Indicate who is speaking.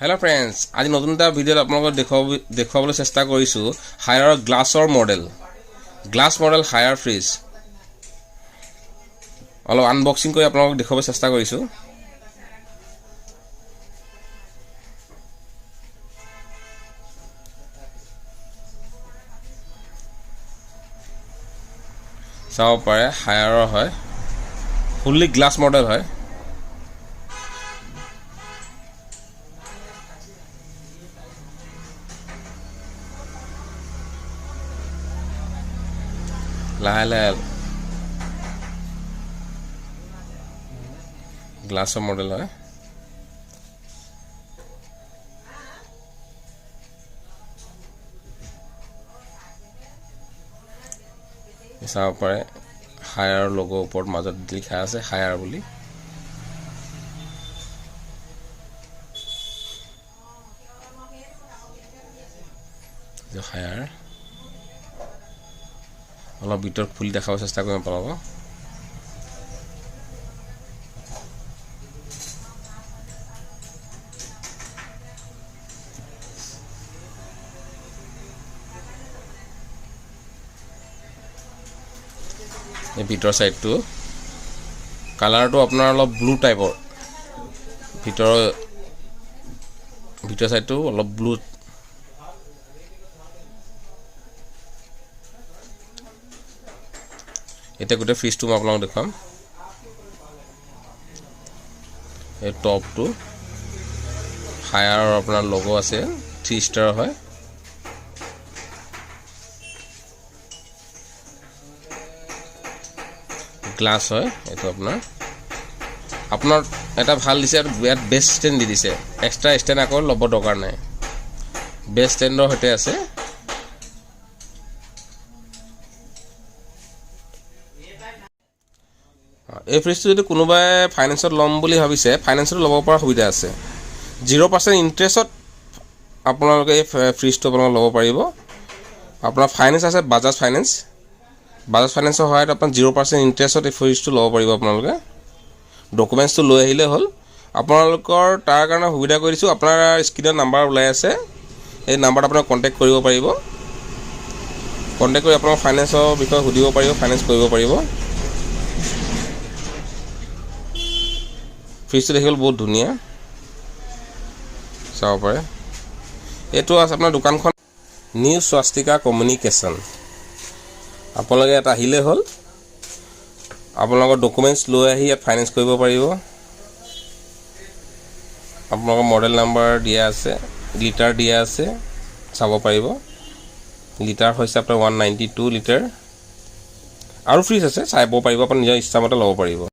Speaker 1: Hello friends, আজি নতুন এটা ভিডিওত আপোনালোকক দেখাবলৈ চেষ্টা কৰিছো হায়াৰৰ গ্লাছৰ গ্লাছ মডেল হায়াৰ ফ্ৰিজ অলপ আনবক্সিং কৰি আপোনালোকক দেখাবলৈ চেষ্টা কৰিছো চাও পাৰে হায়াৰৰ হয় ফুললি গ্লাছ মডেল হয় লাহে গ্লাছৰ মডেল হয় চাব পাৰে হায়াৰ লোগো ওপৰত মাজত লিখা আছে হায়াৰ বুলি হায়াৰ অলপ ভিতৰত খুলি দেখাব চেষ্টা কৰিম পাব এই ভিতৰ সাইডটো কালাৰটো আপোনাৰ অলপ ব্লু টাইপৰ ভিতৰ সাইডটো অলপ ব্লু এটা গোটে ফ্ৰিজটো মই আপোনাক দেখাম এই টপটো হায়াৰৰ আপোনাৰ লোগো আছে 3 ষ্টাৰ হয় গ্লাছ হয় এটো আপোনাৰ এটা ভাল দিছে আৰু বিয়াত বেস্ট ষ্টেণ্ড দি দিছে এক্সট্ৰা ষ্টেণ্ড আকৌ ল'ব দৰকাৰ নাই বেস্ট ষ্টেণ্ডৰ হতে আছে এই ফ্ৰিজটো যদি কোনোবাই ফাইনেন্সত ল'ম বুলি ভাবিছে ফাইনেন্সত ল'ব পৰা সুবিধা আছে 0% ইন্টাৰেষ্টত আপোনালোকে এই ফ্ৰিজটো আপোনালোকে ল'ব পাৰিব আপোনাৰ ফাইনেন্স আছে বাজাজ ফাইনেন্সৰ সহায়ত আপোনাৰ 0% ইন্টাৰেষ্টত এই ফ্ৰিজটো ল'ব পাৰিব আপোনালোকে ডকুমেন্টছটো লৈ আহিলে হ'ল আপোনালোকৰ তাৰ কাৰণে সুবিধা কৰি দিছো আপোনাৰ স্ক্ৰিনত নাম্বাৰ ওলাই আছে এই নাম্বাৰত আপোনাক কন্টাক্ট কৰিব পাৰিব কন্টাক্ট কৰি আপোনাৰ ফাইনেন্সৰ বিষয়ে সুধিব পাৰিব ফাইনেন্স কৰিব পাৰিব ফ্ৰিজটো দেখিবলৈ বহুত ধুনীয়া চাব পাৰে এটো আছে আপোনাৰ দোকানখন নিউ স্বাস্তিকা কমিউনিকেশ্যন আপোনালোকে এটা আহিলে হ'ল আপোনালোকৰ ডকুমেন্টছ লৈ আহি ইয়াত ফাইনেন্স কৰিব পাৰিব আপোনালোকৰ মডেল নাম্বাৰ দিয়া আছে লিটাৰ দিয়া আছে চাব পাৰিব লিটাৰ হৈছে আপোনাৰ 192 লিটাৰ আৰু ফ্ৰিজ আছে চাইব পাৰিব আপুনি নিজৰ ইচ্ছামতে ল'ব পাৰিব